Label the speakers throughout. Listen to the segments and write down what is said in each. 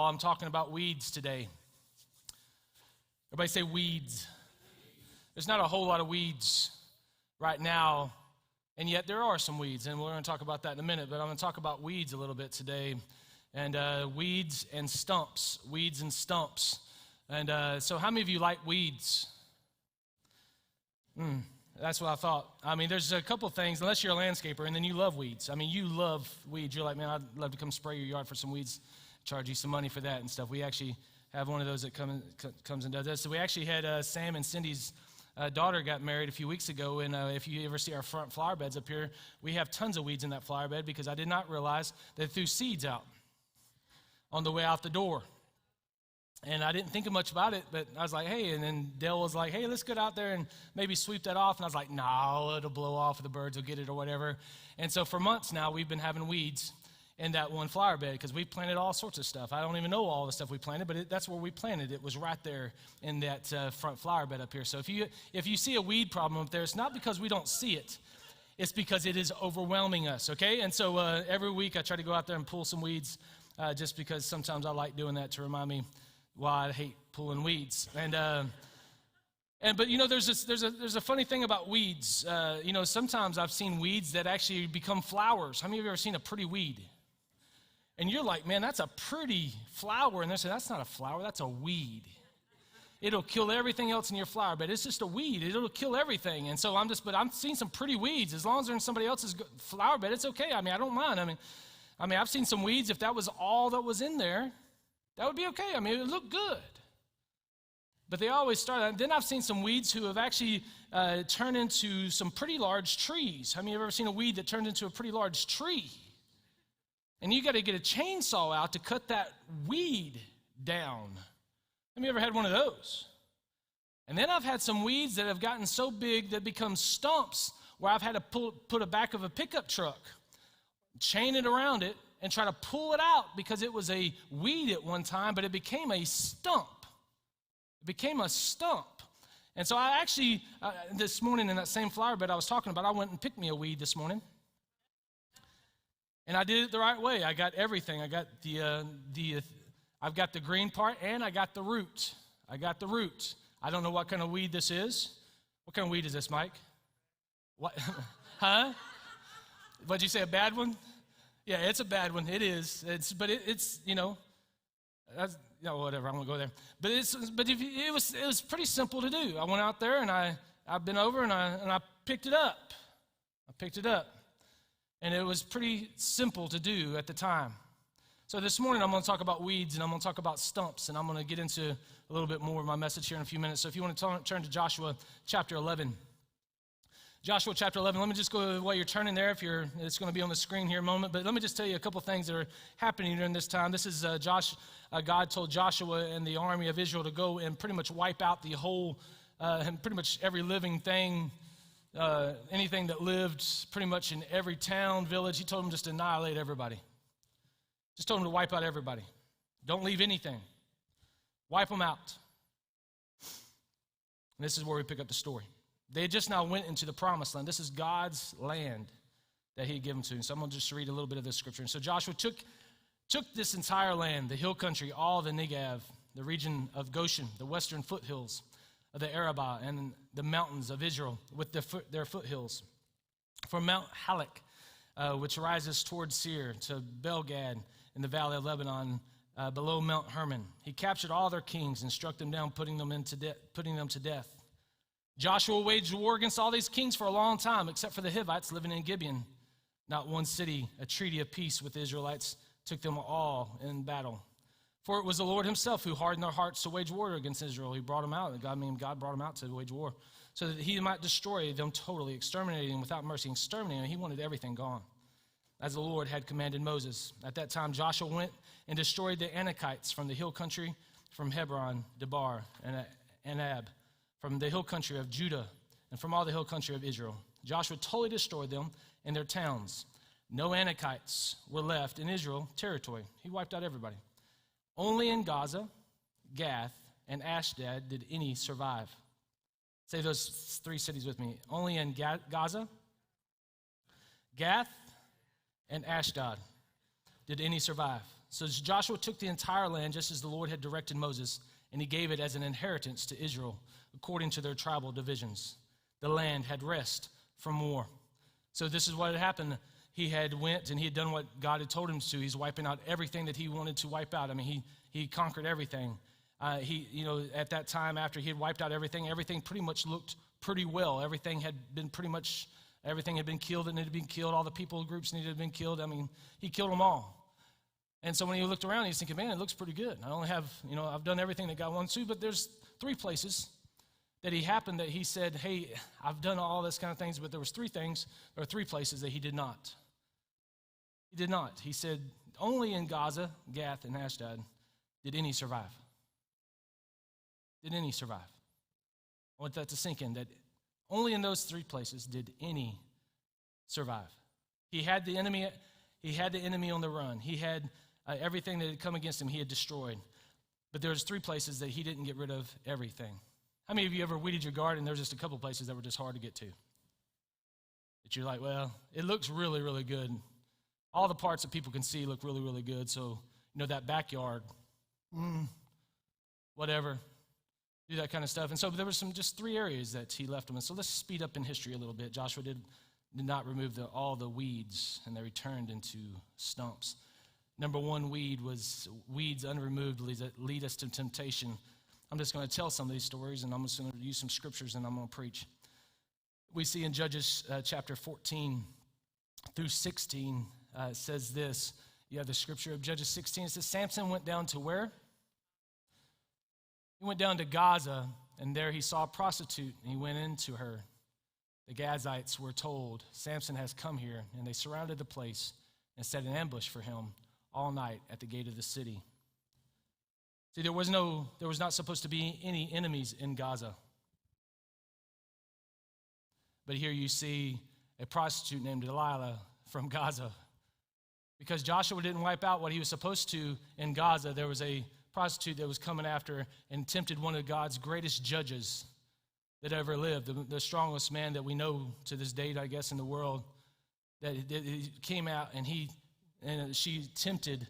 Speaker 1: y'all, I'm talking about weeds today. Everybody say weeds. There's not a whole lot of weeds right now, and yet there are some weeds, and we're going to talk about that in a minute, but I'm going to talk about weeds a little bit today, and weeds and stumps, weeds and stumps. And so how many of you like weeds? That's what I thought. I mean, there's a couple things, unless you're a landscaper, and then you love weeds. I mean, you love weeds. You're like, man, I'd love to come spray your yard for some weeds, charge you some money for that and stuff. We actually have one of those that comes and does that. So we actually had Sam and Cindy's daughter got married a few weeks ago, and if you ever see our front flower beds up here, we have tons of weeds in that flower bed because I did not realize they threw seeds out on the way out the door. And I didn't think much about it, but I was like, hey, and then Dale was like, hey, let's get out there and maybe sweep that off. And I was like, no, it'll blow off, the birds will get it or whatever. And so for months now, we've been having weeds in that one flower bed because we planted all sorts of stuff. I don't even know all the stuff we planted, but that's where we planted. It was right there in that front flower bed up here. So if you see a weed problem up there, it's not because we don't see it. It's because it is overwhelming us, okay? And so every week I try to go out there and pull some weeds just because sometimes I like doing that to remind me why I hate pulling weeds. But you know, there's a funny thing about weeds. You know, sometimes I've seen weeds that actually become flowers. How many of you have ever seen a pretty weed? And you're like, man, that's a pretty flower. And they say, that's not a flower, that's a weed. It'll kill everything else in your flower bed. It's just a weed. It'll kill everything. And so but I'm seeing some pretty weeds. As long as they're in somebody else's flower bed, it's okay. I mean, I don't mind. I mean, I've seen some weeds. If that was all that was in there, that would be okay. I mean, it would look good. But they always start out. Then I've seen some weeds who have actually turned into some pretty large trees. How many of you have ever seen a weed that turned into a pretty large tree? And you got to get a chainsaw out to cut that weed down. Have you ever had one of those? And then I've had some weeds that have gotten so big that become stumps where I've had to put a back of a pickup truck, chain it around it, and try to pull it out because it was a weed at one time, but it became a stump. It became a stump. And so I actually, this morning in that same flower bed I was talking about, I went and picked me a weed this morning. And I did it the right way. I got everything. I got I've got the green part and I got the root. I got the root. I don't know what kind of weed this is. What kind of weed is this, Mike? What? Huh? What'd you say, a bad one? Yeah, it's a bad one. It is. It's you know, whatever. I won't go there. But it was pretty simple to do. I went out there and I've been over and I picked it up. I picked it up, and it was pretty simple to do at the time. So this morning I'm going to talk about weeds and I'm going to talk about stumps, and I'm going to get into a little bit more of my message here in a few minutes. So if you want to turn to Joshua chapter 11. Joshua chapter 11, let me just go while you're turning there. It's going to be on the screen here in a moment, but let me just tell you a couple things that are happening during this time. This is God told Joshua and the army of Israel to go and pretty much wipe out the whole, and pretty much every living thing, anything that lived pretty much in every town, village. He told them just to annihilate everybody. Just told them to wipe out everybody. Don't leave anything. Wipe them out. And this is where we pick up the story. They just now went into the promised land. This is God's land that he had given to them. So I'm going to just read a little bit of this scripture. And so Joshua took this entire land, the hill country, all the Negev, the region of Goshen, the western foothills of the Arabah, and the mountains of Israel with their foothills. From Mount Halak, which rises towards Seir, to Belgad in the valley of Lebanon, below Mount Hermon. He captured all their kings and struck them down, putting them to death. Joshua waged war against all these kings for a long time, except for the Hivites living in Gibeon. Not one city, a treaty of peace with the Israelites, took them all in battle. For it was the Lord himself who hardened their hearts to wage war against Israel. He brought them out. God brought them out to wage war so that he might destroy them totally, exterminating them without mercy, exterminating them. He wanted everything gone, as the Lord had commanded Moses. At that time, Joshua went and destroyed the Anakites from the hill country, from Hebron, Debar, and Anab, from the hill country of Judah, and from all the hill country of Israel. Joshua totally destroyed them and their towns. No Anakites were left in Israel territory. He wiped out everybody. Only in Gaza, Gath, and Ashdod did any survive. Say those three cities with me. Only in Gaza, Gath, and Ashdod did any survive. So Joshua took the entire land just as the Lord had directed Moses, and he gave it as an inheritance to Israel according to their tribal divisions. The land had rest from war. So this is what had happened. He had went and he had done what God had told him to. He's wiping out everything that he wanted to wipe out. I mean, he conquered everything. At that time, after he had wiped out everything pretty much looked pretty well. Everything had been killed that needed to be killed. All the people groups needed to have been killed. I mean, he killed them all. And so when he looked around, he's thinking, man, it looks pretty good. I only have, I've done everything that God wants to, but there's 3 places that he said, hey, I've done all this kind of things, but there was 3 places that he did not. He did not. He said, only in Gaza, Gath, and Ashdod did any survive. Did any survive? I want that to sink in, that only in those 3 places did any survive. He had the enemy on the run. He had everything that had come against him, he had destroyed. But there was 3 places that he didn't get rid of everything. How many of you ever weeded your garden and there's just a couple places that were just hard to get to? That you're like, well, it looks really, really good. All the parts that people can see look really, really good. So, that backyard, whatever, do that kind of stuff. And so there were just 3 areas that he left them in. So let's speed up in history a little bit. Joshua did not remove all the weeds, and they returned into stumps. Number 1 weed was weeds unremoved lead us to temptation. I'm just going to tell some of these stories, and I'm just going to use some scriptures, and I'm going to preach. We see in Judges chapter 14 through 16, it says this. You have the scripture of Judges 16. It says, Samson went down to where? He went down to Gaza, and there he saw a prostitute, and he went into her. The Gazites were told, Samson has come here, and they surrounded the place and set an ambush for him all night at the gate of the city. See, there was not supposed to be any enemies in Gaza. But here you see a prostitute named Delilah from Gaza. Because Joshua didn't wipe out what he was supposed to in Gaza, there was a prostitute that was coming after and tempted one of God's greatest judges that ever lived, the strongest man that we know to this date, I guess, in the world, that he came out and she tempted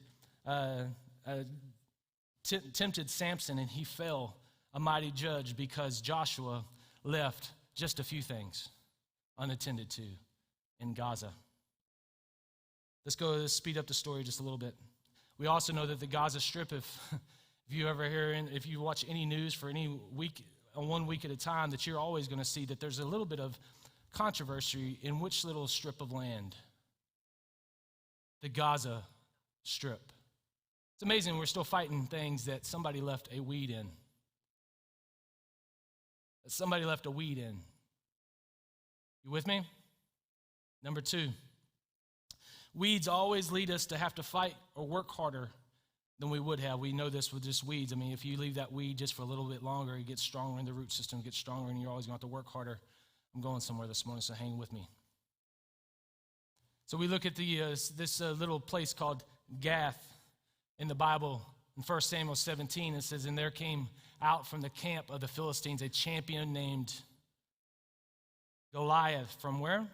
Speaker 1: Samson, and he fell, a mighty judge, because Joshua left just a few things unattended to in Gaza. Let's speed up the story just a little bit. We also know that the Gaza Strip, if you watch any news for any week, 1 week at a time, that you're always going to see that there's a little bit of controversy in which little strip of land. The Gaza Strip. It's amazing we're still fighting things that somebody left a weed in. You with me? Number 2. Weeds always lead us to have to fight or work harder than we would have. We know this with just weeds. I mean, if you leave that weed just for a little bit longer, it gets stronger and the root system gets stronger, and you're always going to have to work harder. I'm going somewhere this morning, so hang with me. So we look at this little place called Gath in the Bible. In 1 Samuel 17, it says, and there came out from the camp of the Philistines a champion named Goliath. From where?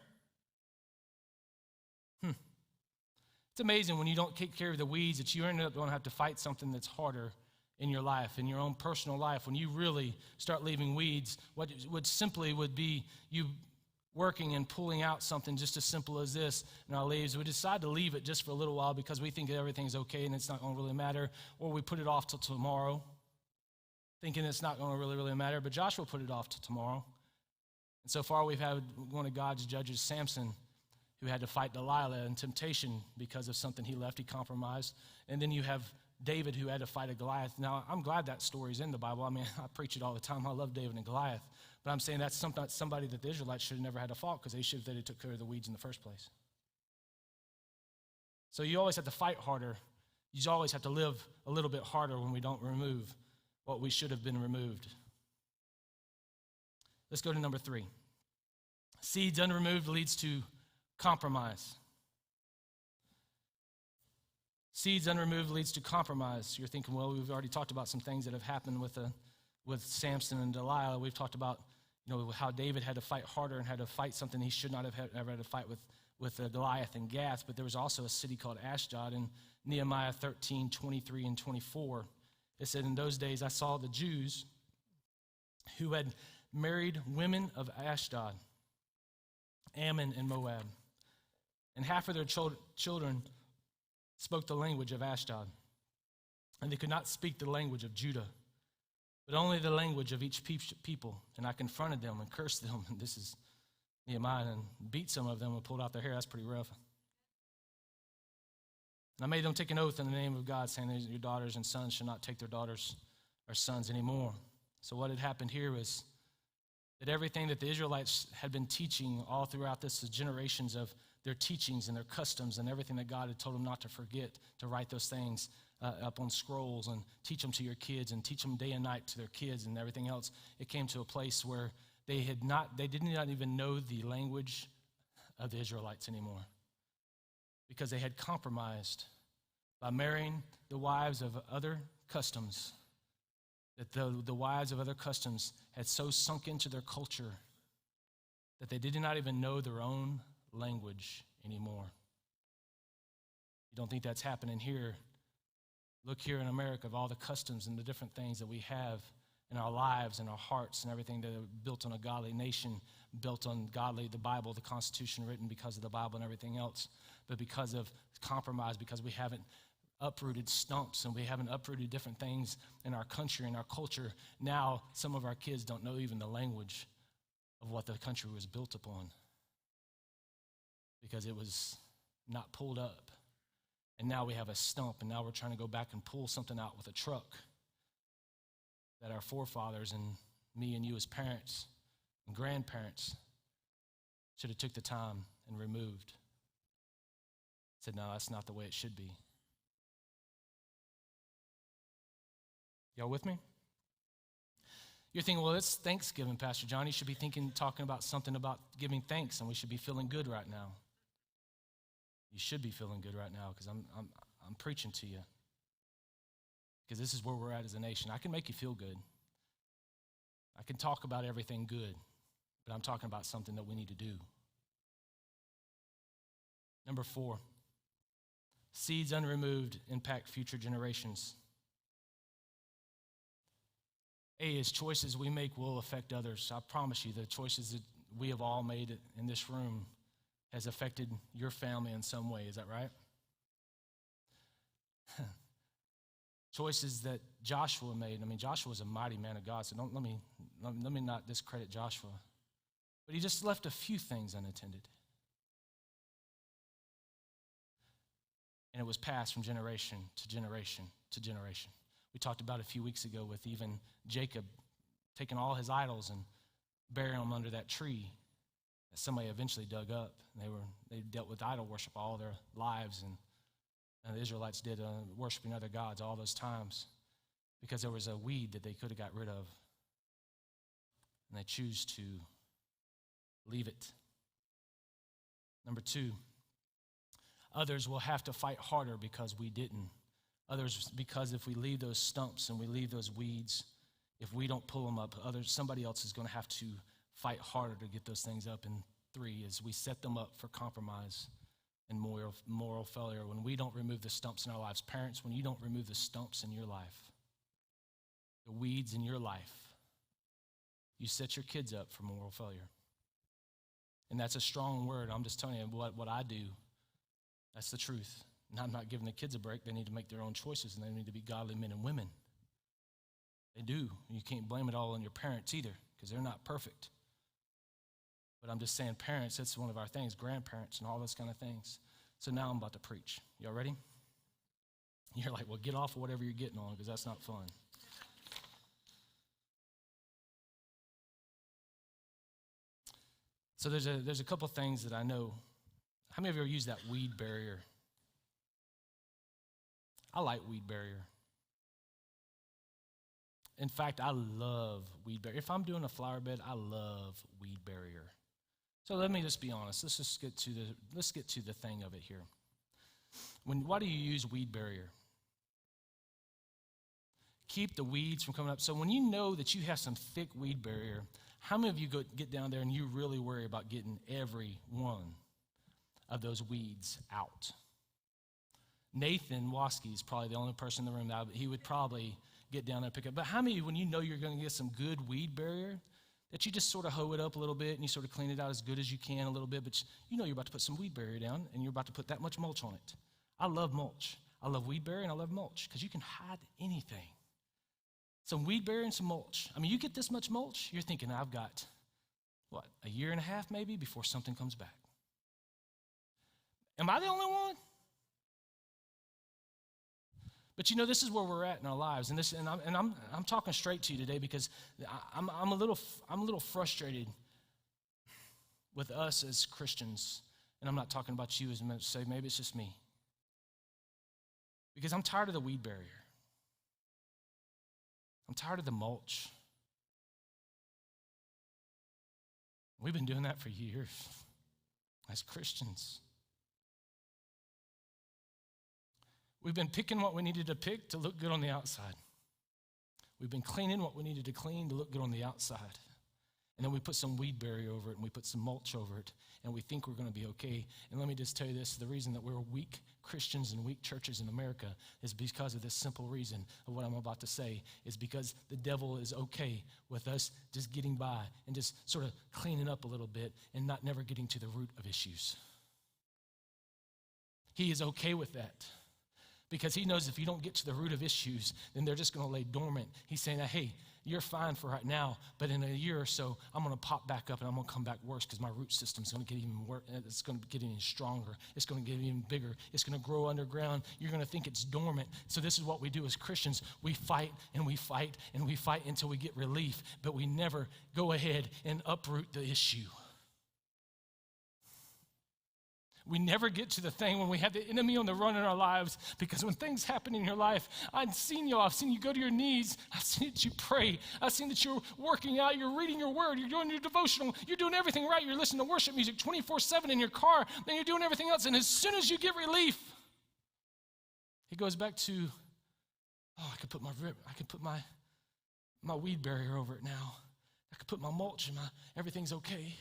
Speaker 1: It's amazing when you don't take care of the weeds that you end up going to have to fight something that's harder in your life, in your own personal life. When you really start leaving weeds, what simply would be you working and pulling out something just as simple as this in our leaves. We decide to leave it just for a little while because we think that everything's okay and it's not going to really matter, or we put it off till tomorrow thinking it's not going to really matter. But Joshua put it off till tomorrow. And so far we've had one of God's judges, Samson, who had to fight Delilah in temptation because of something he left, he compromised. And then you have David, who had to fight a Goliath. Now, I'm glad that story's in the Bible. I mean, I preach it all the time. I love David and Goliath. But I'm saying that's somebody that the Israelites should have never had to fight, because they should have took care of the weeds in the first place. So you always have to fight harder. You always have to live a little bit harder when we don't remove what we should have been removed. Let's go to number 3. Seeds unremoved leads to compromise. Seeds unremoved leads to compromise. You're thinking, well, we've already talked about some things that have happened with Samson and Delilah. We've talked about how David had to fight harder and had to fight something he should not have ever had to fight with Goliath and Gath, but there was also a city called Ashdod. In Nehemiah 13, 23 and 24, it said, in those days I saw the Jews who had married women of Ashdod, Ammon, and Moab, and half of their children spoke the language of Ashdod, and they could not speak the language of Judah, but only the language of each people. And I confronted them and cursed them, and this is Nehemiah, and beat some of them and pulled out their hair. That's pretty rough. And I made them take an oath in the name of God, saying that your daughters and sons shall not take their daughters or sons anymore. So what had happened here was that everything that the Israelites had been teaching all throughout this, the generations of their teachings and their customs and everything that God had told them not to forget, to write those things up on scrolls and teach them to your kids and teach them day and night to their kids and everything else. It came to a place where they did not even know the language of the Israelites anymore, because they had compromised by marrying the wives of other customs, that the wives of other customs had so sunk into their culture that they did not even know their own language anymore. You don't think that's happening here? Look here in America, of all the customs and the different things that we have in our lives and our hearts and everything that are built on a godly nation, built on godly, the Bible, the Constitution written because of the Bible and everything else, but because of compromise, because we haven't uprooted stumps and we haven't uprooted different things in our country and our culture. Now some of our kids don't know even the language of what the country was built upon, because it was not pulled up. And now we have a stump, and now we're trying to go back and pull something out with a truck that our forefathers and me and you as parents and grandparents should have took the time and removed. Said, no, that's not the way it should be. Y'all with me? You're thinking, well, it's Thanksgiving, Pastor John. You should be talking about something about giving thanks, and we should be feeling good right now. You should be feeling good right now, because I'm preaching to you. Because this is where we're at as a nation. I can make you feel good. I can talk about everything good, but I'm talking about something that we need to do. Number 4, seeds unremoved impact future generations. As choices we make will affect others. I promise you, the choices that we have all made in this room has affected your family in some way. Is that right? Choices that Joshua made. I mean, Joshua was a mighty man of God, so let me not discredit Joshua. But he just left a few things unattended. And it was passed from generation to generation to generation. We talked about it a few weeks ago with even Jacob taking all his idols and burying them under that tree that somebody eventually dug up. They dealt with idol worship all their lives, and the Israelites did worshiping other gods all those times because there was a weed that they could have got rid of, and they choose to leave it. Number 2, others will have to fight harder because we didn't. Others, because if we leave those stumps and we leave those weeds, if we don't pull them up, somebody else is going to have to fight harder to get those things up. And 3 is we set them up for compromise and moral failure when we don't remove the stumps in our lives. Parents, when you don't remove the stumps in your life, the weeds in your life, you set your kids up for moral failure. And that's a strong word. I'm just telling you what I do. That's the truth. And I'm not giving the kids a break. They need to make their own choices, and they need to be godly men and women. They do. You can't blame it all on your parents either, because they're not perfect. But I'm just saying, parents, that's one of our things, grandparents and all those kind of things. So now I'm about to preach. Y'all ready? You're like, well, get off of whatever you're getting on, because that's not fun. So there's a couple things that I know. How many of you ever used that weed barrier? I like weed barrier. In fact, I love weed barrier. If I'm doing a flower bed, I love weed barrier. So let me just be honest. Let's get to the thing of it here. Why do you use weed barrier? Keep the weeds from coming up. So when you know that you have some thick weed barrier, how many of you get down there and you really worry about getting every one of those weeds out. Nathan Waskey is probably the only person in the room that he would probably get down there and pick up. But how many, when you know you're going to get some good weed barrier, that you just sort of hoe it up a little bit and you sort of clean it out as good as you can a little bit, but you know you're about to put some weed barrier down and you're about to put that much mulch on it. I love mulch. I love weed barrier and I love mulch because you can hide anything. Some weed barrier and some mulch. I mean, you get this much mulch, you're thinking, I've got, what, a year and a half maybe before something comes back. Am I the only one? But you know, this is where we're at in our lives, and I'm talking straight to you today because I'm a little frustrated with us as Christians, and I'm not talking about you as much. Say maybe it's just me, because I'm tired of the weed barrier. I'm tired of the mulch. We've been doing that for years as Christians. We've been picking what we needed to pick to look good on the outside. We've been cleaning what we needed to clean to look good on the outside. And then we put some weed barrier over it and we put some mulch over it and we think we're going to be okay. And let me just tell you this, the reason that we're weak Christians and weak churches in America is because of this simple reason of what I'm about to say, is because the devil is okay with us just getting by and just sort of cleaning up a little bit and not never getting to the root of issues. He is okay with that. Because he knows if you don't get to the root of issues, then they're just going to lay dormant. He's saying, hey, you're fine for right now, but in a year or so, I'm going to pop back up and I'm going to come back worse because my root system's going to get even worse. It's going to get even stronger. It's going to get even bigger. It's going to grow underground. You're going to think it's dormant. So this is what we do as Christians. We fight and we fight and we fight until we get relief, but we never go ahead and uproot the issue. We never get to the thing when we have the enemy on the run in our lives, because when things happen in your life, I've seen you go to your knees, I've seen that you pray, I've seen that you're working out, you're reading your word, you're doing your devotional, you're doing everything right, you're listening to worship music 24/7 in your car, then you're doing everything else, and as soon as you get relief, it goes back to, I could put my weed barrier over it now. I could put my mulch and everything's okay.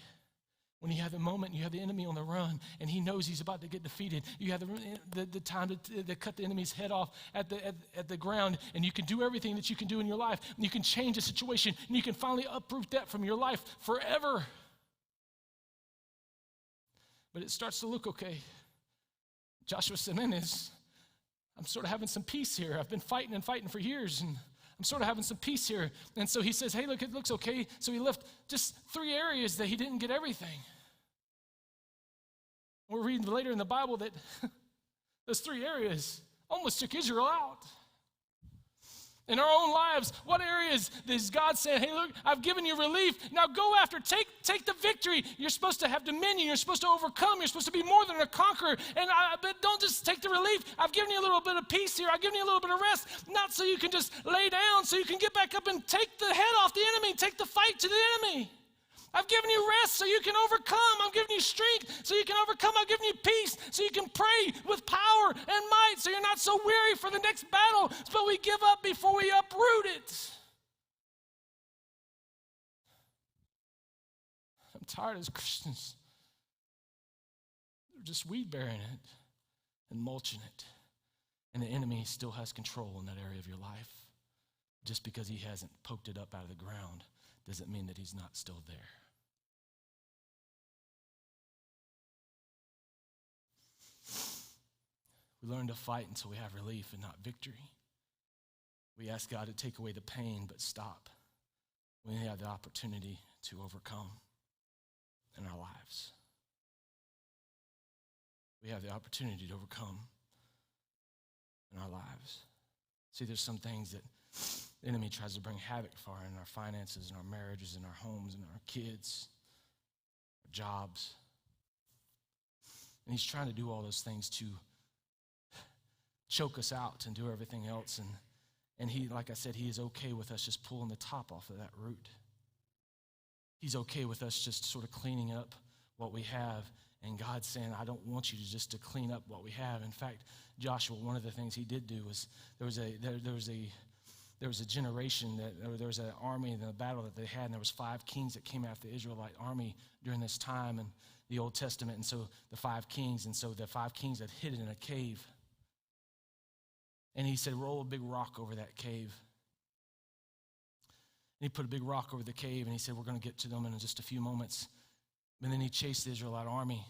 Speaker 1: When you have the moment, you have the enemy on the run, and he knows he's about to get defeated. You have the time to cut the enemy's head off at the ground, and you can do everything that you can do in your life. And you can change the situation, and you can finally uproot that from your life forever. But it starts to look okay. Joshua said, man, I'm sort of having some peace here. I've been fighting and fighting for years, and I'm sort of having some peace here. And so he says, hey, look, it looks okay. So he left just 3 areas that he didn't get everything. We're reading later in the Bible that those 3 areas almost took Israel out. In our own lives, what areas is God saying, hey, look, I've given you relief. Now go after, take the victory. You're supposed to have dominion. You're supposed to overcome. You're supposed to be more than a conqueror. But don't just take the relief. I've given you a little bit of peace here. I've given you a little bit of rest, not so you can just lay down, so you can get back up and take the head off the enemy, take the fight to the enemy. I've given you rest so you can overcome. I'm giving you strength so you can overcome. I've given you peace so you can pray with power and might so you're not so weary for the next battle, but we give up before we uproot it. I'm tired as Christians. They're just weed bearing it and mulching it. And the enemy still has control in that area of your life. Just because he hasn't poked it up out of the ground doesn't mean that he's not still there. We learn to fight until we have relief and not victory. We ask God to take away the pain, but stop when we have the opportunity to overcome in our lives. We have the opportunity to overcome in our lives. See, there's some things that the enemy tries to bring havoc for in our finances, in our marriages, in our homes, in our kids, our jobs. And he's trying to do all those things to choke us out and do everything else. And he, like I said, he is okay with us just pulling the top off of that root. He's okay with us just sort of cleaning up what we have. And God's saying, I don't want you to clean up what we have. In fact, Joshua, one of the things he did do was there was a generation there was an army in the battle that they had, and there was 5 kings that came after the Israelite army during this time. And the Old Testament, and so the 5 kings, and so the 5 kings had hidden in a cave. And he said, roll a big rock over that cave. And he put a big rock over the cave, and he said, we're going to get to them in just a few moments. And then he chased the Israelite army.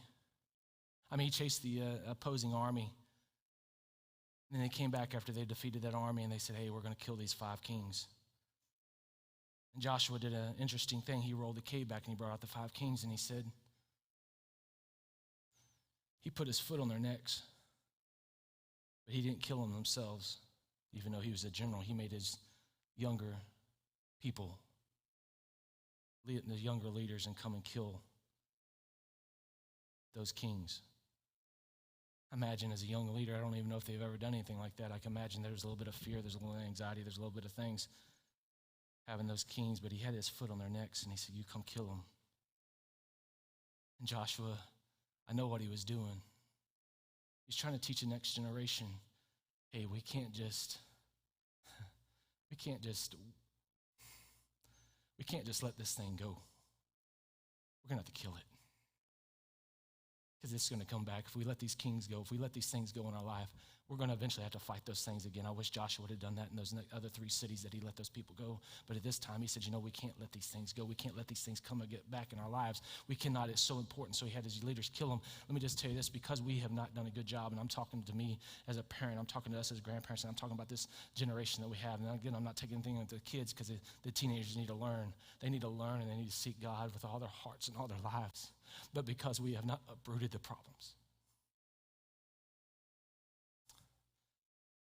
Speaker 1: He chased the opposing army. And then they came back after they defeated that army, and they said, hey, we're going to kill these 5 kings. And Joshua did an interesting thing. He rolled the cave back, and he brought out the 5 kings, and he said, he put his foot on their necks. But he didn't kill them themselves. Even though he was a general, he made his younger people, the younger leaders, and come and kill those kings. Imagine as a young leader, I don't even know if they've ever done anything like that. I can imagine there's a little bit of fear, there's a little anxiety, there's a little bit of things having those kings, but he had his foot on their necks, and he said, you come kill them. And Joshua, I know what he was doing. He's trying to teach the next generation, hey, we can't just let this thing go. We're going to have to kill it. Because it's going to come back. If we let these kings go, if we let these things go in our life, we're going to eventually have to fight those things again. I wish Joshua would have done that in those other 3 cities that he let those people go. But at this time, he said, we can't let these things go. We can't let these things come and get back in our lives. We cannot. It's so important. So he had his leaders kill them. Let me just tell you this, because we have not done a good job, and I'm talking to me as a parent, I'm talking to us as grandparents, and I'm talking about this generation that we have. And again, I'm not taking anything into the kids, because the teenagers need to learn. They need to learn, and they need to seek God with all their hearts and all their lives. But because we have not uprooted the problems.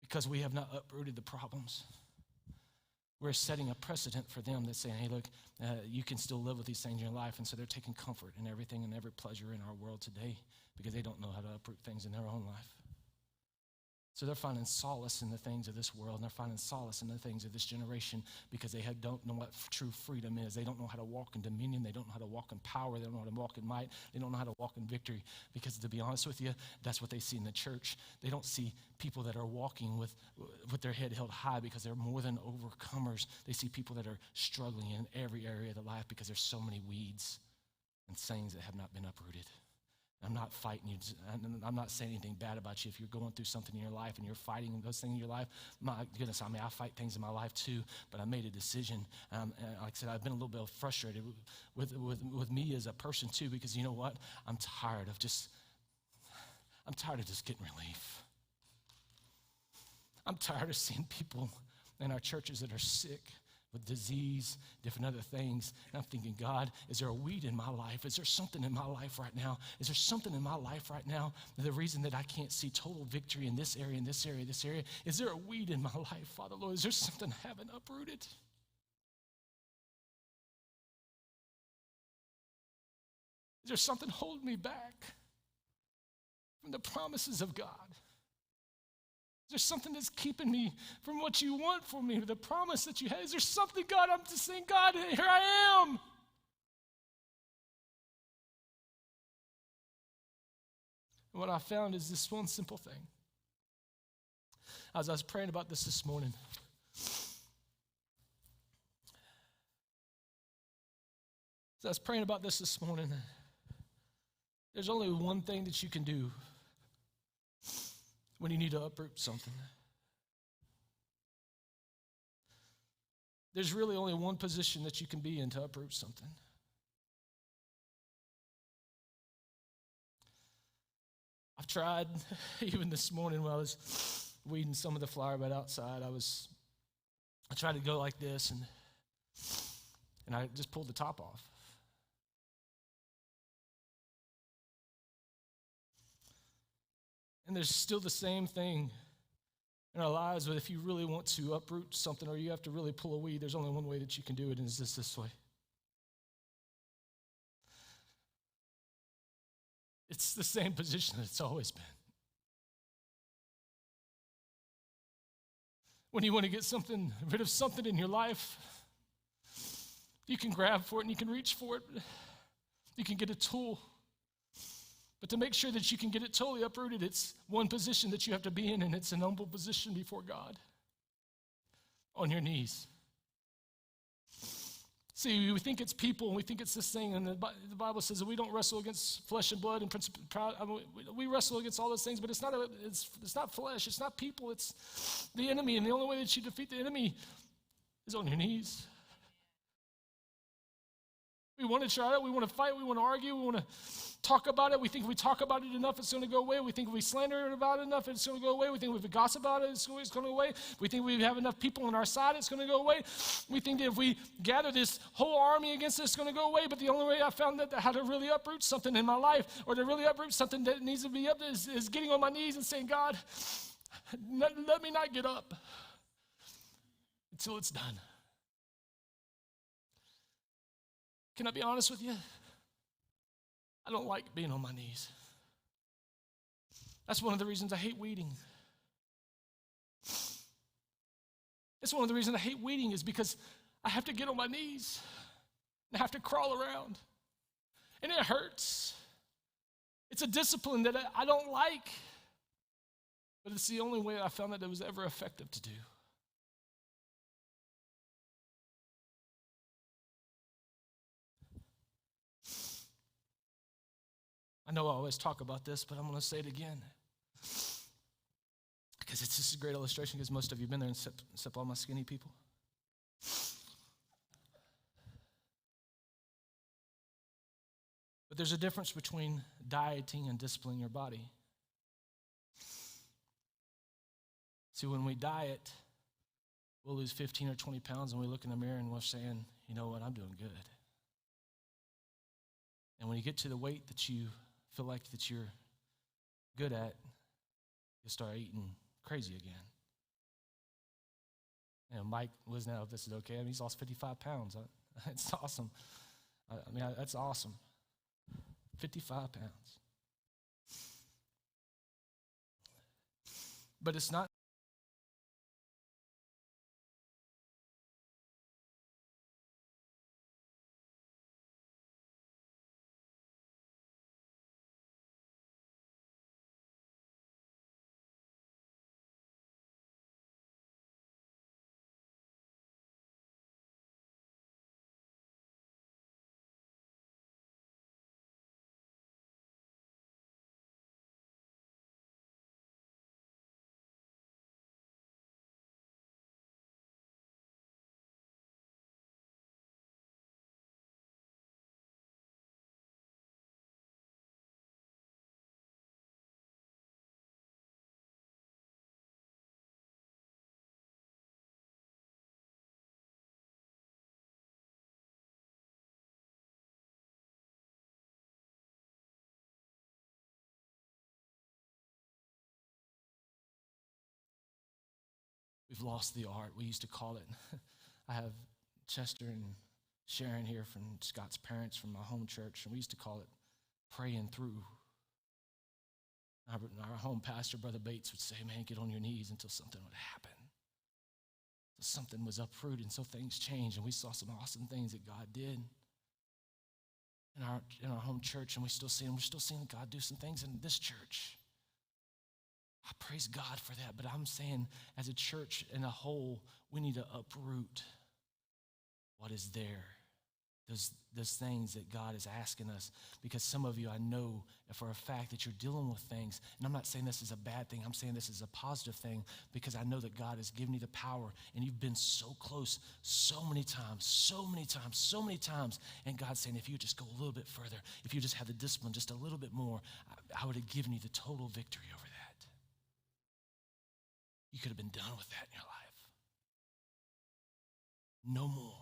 Speaker 1: Because we have not uprooted the problems. We're setting a precedent for them that's saying, hey, look, you can still live with these things in your life. And so they're taking comfort in everything and every pleasure in our world today because they don't know how to uproot things in their own life. So they're finding solace in the things of this world, and they're finding solace in the things of this generation because they don't know what true freedom is. They don't know how to walk in dominion. They don't know how to walk in power. They don't know how to walk in might. They don't know how to walk in victory because, to be honest with you, that's what they see in the church. They don't see people that are walking with their head held high because they're more than overcomers. They see people that are struggling in every area of their life because there's so many weeds and things that have not been uprooted. I'm not fighting you. I'm not saying anything bad about you. If you're going through something in your life and you're fighting those things in your life, my goodness, I fight things in my life too, but I made a decision. And like I said, I've been a little bit frustrated with me as a person too, because you know what? I'm tired of just getting relief. I'm tired of seeing people in our churches that are sick with disease, different other things. And I'm thinking, God, is there a weed in my life? Is there something in my life right now? Is there something in my life right now? The reason that I can't see total victory in this area, in this area, this area, is there a weed in my life, Father Lord? Is there something I haven't uprooted? Is there something holding me back from the promises of God? Is there something that's keeping me from what you want for me, the promise that you have? Is there something, God, I'm just saying, God, here I am. And what I found is this one simple thing. As I was praying about this morning, there's only one thing that you can do when you need to uproot something. There's really only one position that you can be in to uproot something. I've tried, even this morning when I was weeding some of the flower bed outside, I tried to go like this, and I just pulled the top off. And there's still the same thing in our lives, but if you really want to uproot something or you have to really pull a weed, there's only one way that you can do it, and it's just this way. It's the same position that it's always been. When you want to get rid of something in your life, you can grab for it and you can reach for it. You can get a tool. But to make sure that you can get it totally uprooted, it's one position that you have to be in, and it's an humble position before God, on your knees. See, we think it's people, and we think it's this thing, and the Bible says that we don't wrestle against flesh and blood and principality. We wrestle against all those things, but it's not flesh, it's not people, it's the enemy, and the only way that you defeat the enemy is on your knees. We want to try it, we want to fight, we want to argue, we want to talk about it. We think if we talk about it enough, it's going to go away. We think if we slander it about it enough, it's going to go away. We think if we gossip about it, it's going to go away. We think we have enough people on our side, it's going to go away. We think that if we gather this whole army against it, it's going to go away. But the only way I found that how to really uproot something in my life, or to really uproot something that needs to be up, is getting on my knees and saying, God, let me not get up until it's done. Can I be honest with you? I don't like being on my knees. That's one of the reasons I hate weeding. It's one of the reasons I hate weeding is because I have to get on my knees and I have to crawl around. And it hurts. It's a discipline that I don't like. But it's the only way I found that it was ever effective to do. I know I always talk about this, but I'm going to say it again. Because it's just a great illustration, because most of you have been there except all my skinny people. But there's a difference between dieting and disciplining your body. See, when we diet, we'll lose 15 or 20 pounds, and we look in the mirror and we're saying, you know what, I'm doing good. And when you get to the weight that you feel like that you're good at, you'll start eating crazy again. And Mike was now, if this is okay, I mean, he's lost 55 pounds. It's awesome. That's awesome. 55 pounds. But it's not. We've lost the art. We used to call it. I have Chester and Sharon here from Scott's parents from my home church, and we used to call it praying through. Our home pastor, Brother Bates, would say, man, get on your knees until something would happen. So something was uprooted, and so things changed, and we saw some awesome things that God did in our home church, and we're still seeing God do some things in this church. I praise God for that, but I'm saying as a church in a whole, we need to uproot what is there. Those things that God is asking us, because some of you, I know for a fact that you're dealing with things, and I'm not saying this is a bad thing, I'm saying this is a positive thing, because I know that God has given you the power, and you've been so close so many times, and God's saying, if you just go a little bit further, if you just have the discipline just a little bit more, I would have given you the total victory over that. You could have been done with that in your life. No more.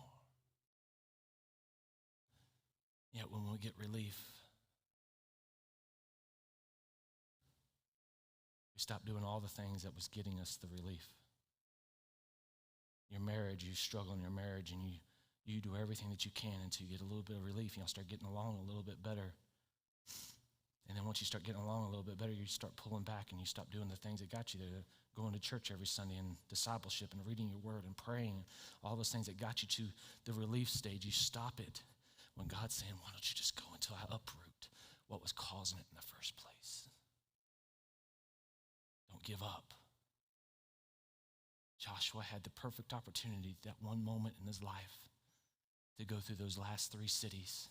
Speaker 1: Yet when we get relief, we stop doing all the things that was getting us the relief. Your marriage, you struggle in your marriage, and you do everything that you can until you get a little bit of relief, and you'll start getting along a little bit better. And then once you start getting along a little bit better, you start pulling back, and you stop doing the things that got you there, going to church every Sunday and discipleship and reading your word and praying, all those things that got you to the relief stage. You stop it when God's saying, why don't you just go until I uproot what was causing it in the first place. Don't give up. Joshua had the perfect opportunity, that one moment in his life, to go through those last 3 cities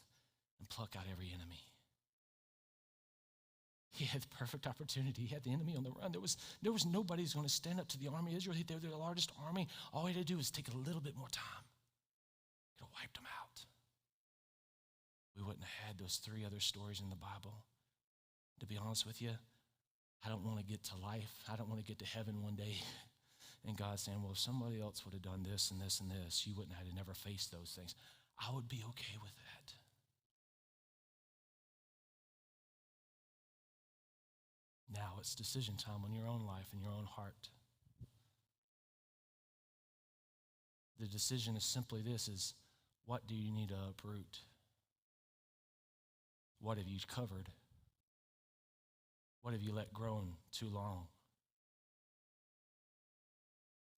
Speaker 1: and pluck out every enemy. He had the perfect opportunity. He had the enemy on the run. There was nobody who's going to stand up to the army of Israel. They were the largest army. All he had to do was take a little bit more time. He could have wiped them out. We wouldn't have had those 3 other stories in the Bible. To be honest with you, I don't want to get to life. I don't want to get to heaven one day and God saying, well, if somebody else would have done this and this and this, you wouldn't have never faced those things. I would be okay with that. Now it's decision time on your own life and your own heart. The decision is simply this, is what do you need to uproot? What have you covered? What have you let grow too long?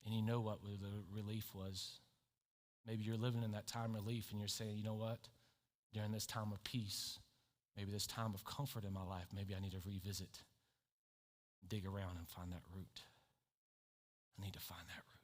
Speaker 1: And you know what the relief was. Maybe you're living in that time of relief and you're saying, you know what? During this time of peace, maybe this time of comfort in my life, maybe I need to revisit, dig around and find that root. I need to find that root.